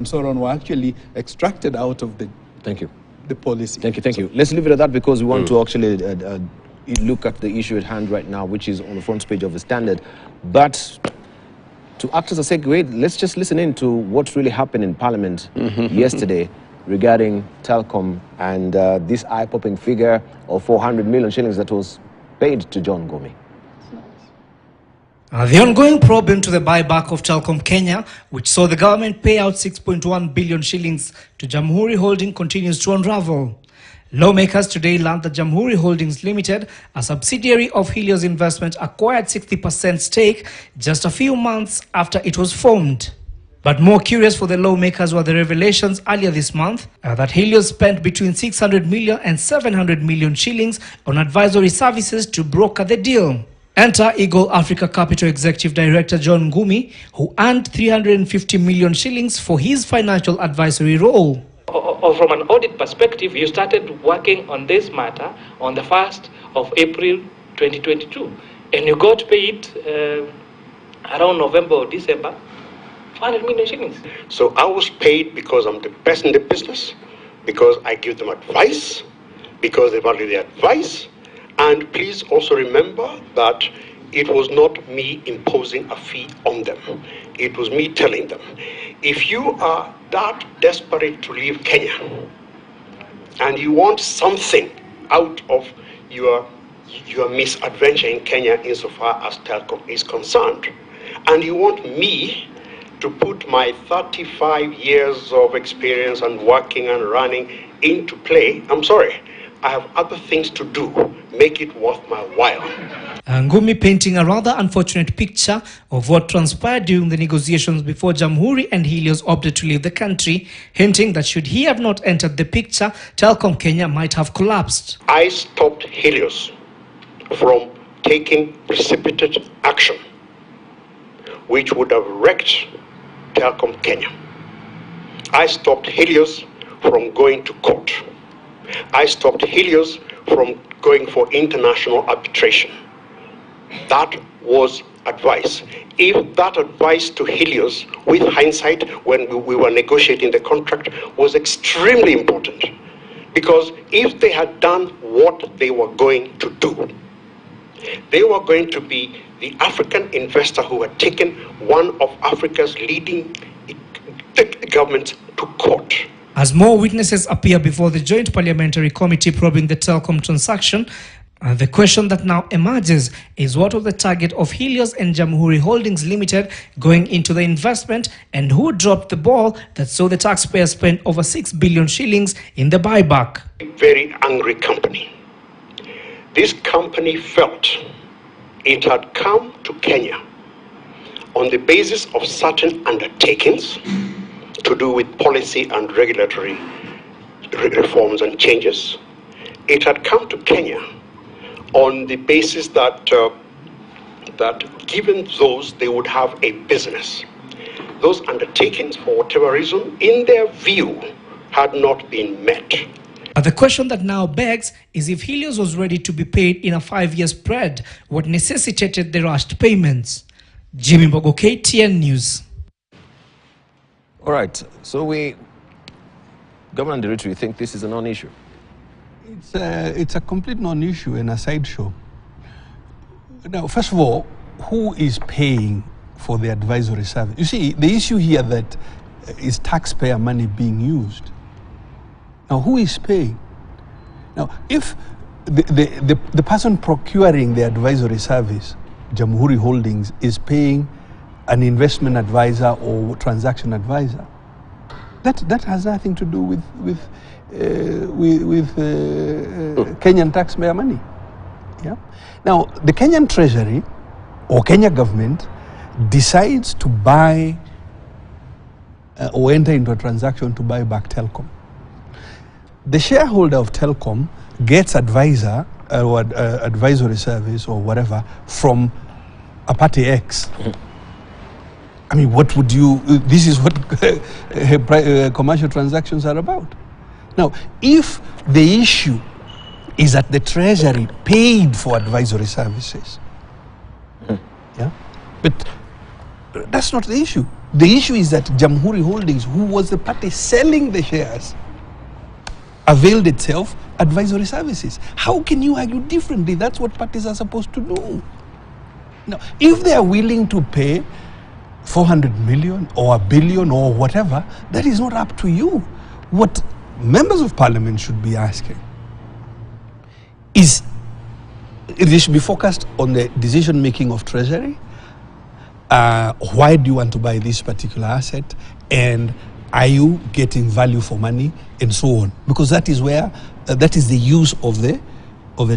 and so on were actually extracted out of the policy. Thank you. Let's leave it at that because we want to actually look at the issue at hand right now, which is on the front page of the Standard. But to act as a segue, let's just listen in to what really happened in Parliament yesterday regarding Telkom and this eye-popping figure of 400 million shillings that was paid to John Ngumi. The ongoing probe into the buyback of Telkom Kenya, which saw the government pay out 6.1 billion shillings to Jamhuri Holding, continues to unravel. Lawmakers today learned that Jamhuri Holdings Limited, a subsidiary of Helios Investment, acquired 60% stake just a few months after it was formed. But more curious for the lawmakers were the revelations earlier this month that Helios spent between 600 million and 700 million shillings on advisory services to broker the deal. Enter Eagle Africa Capital Executive Director John Ngumi, who earned 350 million shillings for his financial advisory role. Or from an audit perspective, you started working on this matter on the 1st of April 2022, and you got paid around November or December 500 million shillings. So I was paid because I'm the best in the business, because I give them advice, because they value the advice. And please also remember that it was not me imposing a fee on them. It was me telling them, if you are that desperate to leave Kenya and you want something out of your misadventure in Kenya insofar as Telkom is concerned, and you want me to put my 35 years of experience and working and running into play, I'm sorry, I have other things to do. Make it worth my while. Ngumi painting a rather unfortunate picture of what transpired during the negotiations before Jamhuri and Helios opted to leave the country, hinting that should he have not entered the picture, Telkom Kenya might have collapsed. I stopped Helios from taking precipitate action, which would have wrecked Telkom Kenya. I stopped Helios from going to court. I stopped Helios from going for international arbitration. That was advice. If that advice to Helios, with hindsight, when we were negotiating the contract, was extremely important. Because if they had done what they were going to do, they were going to be the African investor who had taken one of Africa's leading governments to court. As more witnesses appear before the Joint Parliamentary Committee probing the Telkom transaction, the question that now emerges is what was the target of Helios and Jamhuri Holdings Limited going into the investment, and who dropped the ball that saw the taxpayers spend over 6 billion shillings in the buyback. A very angry company. This company felt it had come to Kenya on the basis of certain undertakings to do with policy and regulatory reforms and changes. It had come to Kenya on the basis that given those, they would have a business. Those undertakings, for whatever reason, in their view, had not been met. But the question that now begs is if Helios was ready to be paid in a 5-year spread, what necessitated the rushed payments? Jimmy Mbogo, KTN News. All right, so Governor Nderitu, you think this is a non-issue? It's a complete non-issue and a sideshow. Now, first of all, who is paying for the advisory service? You see, the issue here that is taxpayer money being used. Now, who is paying? Now, if the person procuring the advisory service, Jamhuri Holdings, is paying an investment advisor or transaction advisor, that has nothing to do with Kenyan taxpayer money. Yeah. Now, the Kenyan Treasury or Kenya government decides to buy or enter into a transaction to buy back Telkom. The shareholder of Telkom gets advisor or advisory service or whatever from a party X. I mean, what would you, this is what commercial transactions are about. Now, if the issue is that the Treasury paid for advisory services, yeah, but That's not the issue. The issue is that Jamhuri Holdings, who was the party selling the shares, availed itself advisory services. How can you argue differently? That's what parties are supposed to do. Now, if they are willing to pay 400 million or $1 billion or whatever, that is not up to you. What members of parliament should be asking is, they should be focused on the decision making of Treasury. Why do you want to buy this particular asset? And are you getting value for money? And so on. Because that is where, that is the use of the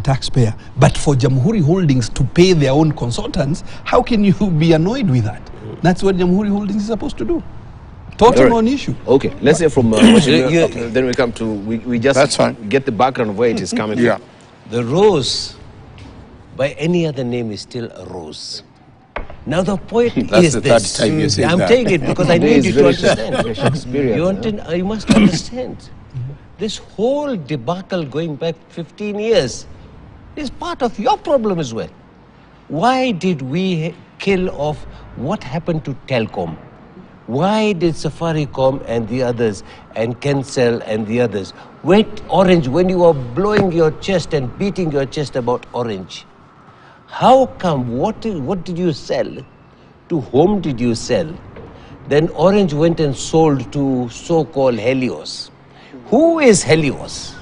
taxpayer. But for Jamhuri Holdings to pay their own consultants, how can you be annoyed with that? That's what Jamhuri Holdings is supposed to do. Total non-issue. Okay, let's hear from then we come to, we just That's fine. get the background of where it is coming Yeah. from. The rose, by any other name, is still a rose. Now the point That's is the this. third time you said I'm that. saying it because I need you to understand. Shakespearean, You must understand. This whole debacle going back 15 years is part of your problem as well. Why did we kill off what happened to Telcom? Why did Safaricom and the others and Kensel and the others wait Orange when you were blowing your chest and beating your chest about Orange? How come, what did you sell? To whom did you sell? Then Orange went and sold to so-called Helios. Who is Helios?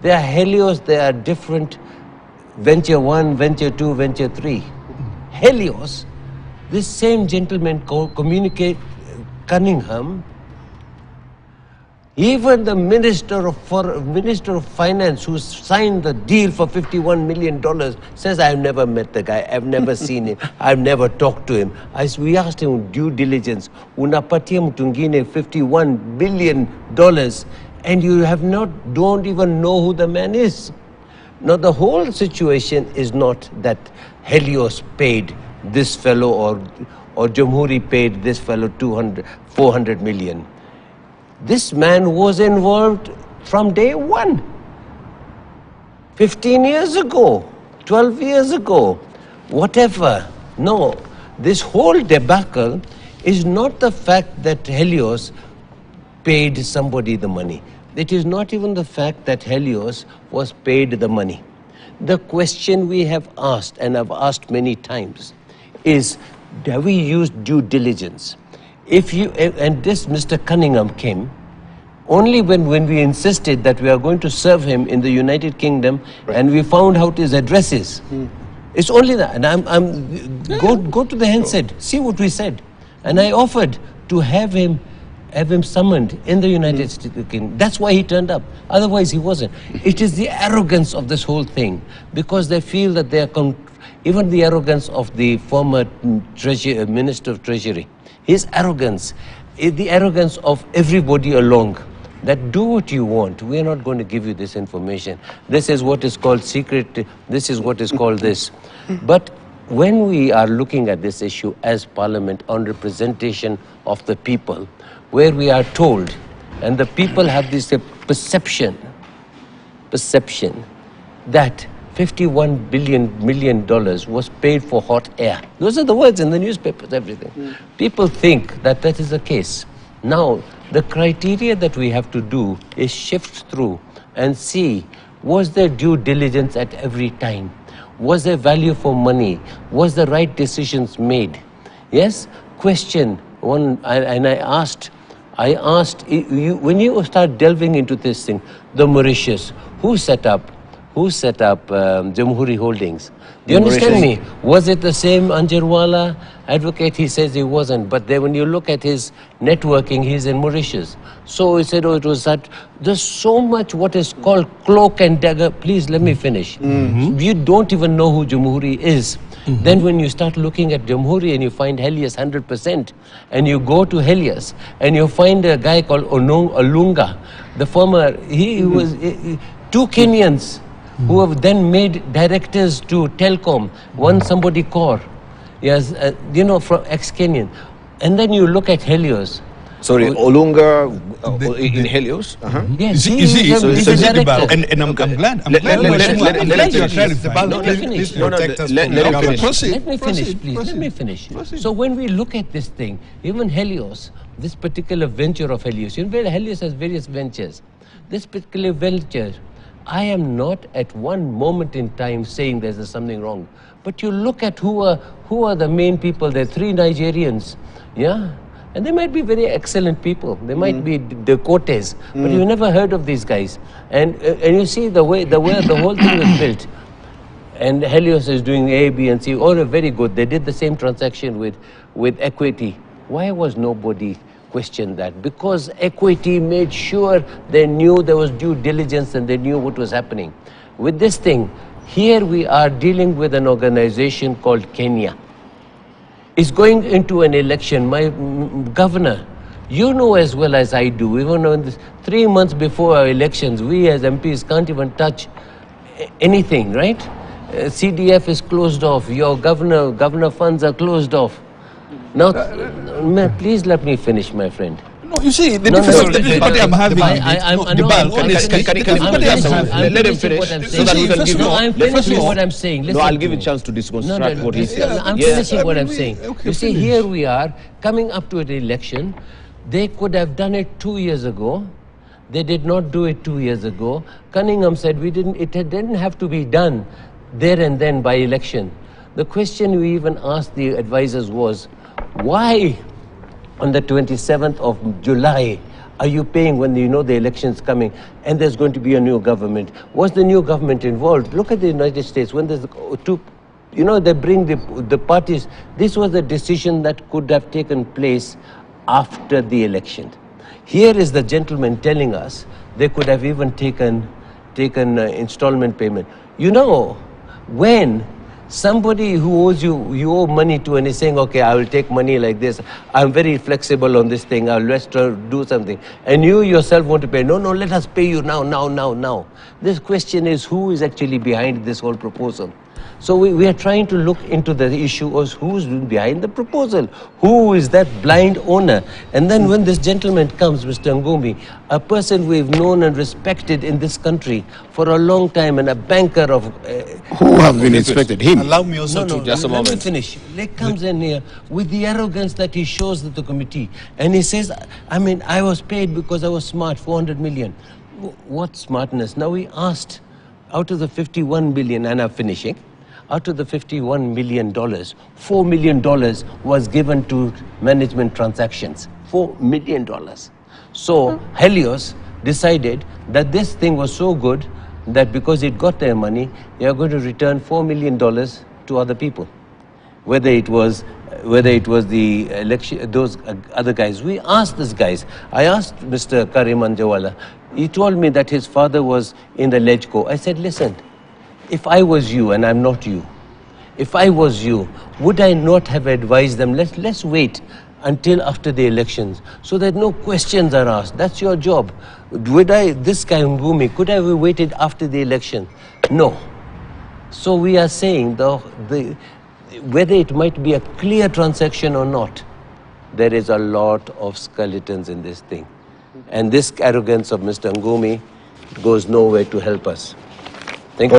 They are Helios, they are different. Venture 1, Venture 2, Venture 3. Helios, this same gentleman communicate Cunningham, even the Minister of Finance who signed the deal for $51 million says, I've never met the guy, I've never seen him, I've never talked to him. We asked him due diligence, unapatia mtungine $51 billion and you don't even know who the man is. Now the whole situation is not that Helios paid this fellow or Jamhuri paid this fellow 400 million. This man was involved from day one. 15 years ago, 12 years ago, whatever. No, this whole debacle is not the fact that Helios paid somebody the money. It is not even the fact that Helios was paid the money. The question we have asked, and I've asked many times, is have we used due diligence? If you, and this Mr. Cunningham came only when we insisted that we are going to serve him in the United Kingdom, and we found out his addresses. It's only that, and go to the handset, see what we said, and I offered to have him summoned in the United States. That's why he turned up. Otherwise, he wasn't. It is the arrogance of this whole thing, because they feel that they are, even the arrogance of the former Minister of Treasury, his arrogance, the arrogance of everybody along, that do what you want. We are not going to give you this information. This is what is called secret. This is what is called this. But when we are looking at this issue as Parliament on representation of the people, where we are told, and the people have this perception that $51 million was paid for hot air. Those are the words in the newspapers, everything. People think that that is the case. Now, the criteria that we have to do is shift through and see, was there due diligence at every time? Was there value for money? Was the right decisions made? Yes? Question one, and I asked, when you start delving into this thing, the Mauritius, who set up Jamhuri Holdings? Do you understand me? Was it the same Anjarwala advocate? He says he wasn't. But then when you look at his networking, he's in Mauritius. So he said, oh, it was that. There's so much what is called cloak and dagger. Please, let me finish. You don't even know who Jamhuri is. Then when you start looking at Jamhuri and you find Helios 100%, and you go to Helios and you find a guy called Olunga, the former, he was two Kenyans who have then made directors to Telcom, one somebody core, yes, from ex-Kenyan. And then you look at Helios, Sorry, Olunga in Helios? Yes, You see, he's a director. and I'm glad. I'm Let- glad let- Mheshimiwa, let- I'm let- glad let- you're let- clarifying. let me finish. Please protect us let- from let him the finish. Proceed. Let me finish, Proceed. please. Proceed. Let me finish. Proceed. So when we look at this thing, even Helios, this particular venture of Helios, you know, Helios has various ventures. This particular venture, I am not at one moment in time saying there's something wrong. But you look at who are the main people. There are 3 Nigerians, yeah? And they might be very excellent people. They might be Dakotas, but you've never heard of these guys. And you see the way the whole thing was built. And Helios is doing A, B, and C. All are very good. They did the same transaction with Equity. Why was nobody questioned that? Because Equity made sure they knew there was due diligence and they knew what was happening. With this thing, here we are dealing with an organization called Kenya. It's going into an election. My governor, you know as well as I do, even on this 3 months before our elections, we as MPs can't even touch anything, right? CDF is closed off. Your governor funds are closed off. Now, please let me finish, my friend. No, you see, the No, difficulty I'm having. Let him finish. So that we can give No, you. I'm finishing what I'm saying. No, Listen I'll to give you me. a chance to disconstruct what he's saying. I'm Yeah. finishing what I'm saying. Okay, You see, finish. here we are coming up to an election. They could have done it 2 years ago. They did not do it 2 years ago. Cunningham said it didn't have to be done there and then by election. The question we even asked the advisors was, why on the 27th of July are you paying when you know the election's coming and there's going to be a new government? Was the new government involved? Look at the United States. When there's two, you know, they bring the parties. This was a decision that could have taken place after the election. Here is the gentleman telling us they could have even taken installment payment. You know, when somebody who owes you owe money to, and is saying, okay, I will take money like this, I'm very flexible on this thing, I'll let's try to do something, and you yourself want to pay, no, let us pay you now. This question is, who is actually behind this whole proposal? So we are trying to look into the issue of who's behind the proposal. Who is that blind owner? And then when this gentleman comes, Mr. Ngumi, a person we've known and respected in this country for a long time and a banker of... Who have been inspected? Him. Allow me also No, to... Just a let me moment. finish. He comes in here with the arrogance that he shows to the committee. And he says, I was paid because I was smart, 400 million. What smartness? Now we asked, out of the 51 billion, and I'm finishing, out of the $51 million, $4 million was given to management transactions. $4 million. So Helios decided that this thing was so good that because it got their money, they are going to return $4 million to other people. Whether it was the election, those other guys. We asked these guys. I asked Mr. Karim Anjawala. He told me that his father was in the LegCo. I said, listen, if I was you, and I'm not you, if I was you, would I not have advised them, let's wait until after the elections so that no questions are asked? That's your job. This guy Ngumi, could I have waited after the election? No. So we are saying whether it might be a clear transaction or not, there is a lot of skeletons in this thing. And this arrogance of Mr. Ngumi goes nowhere to help us.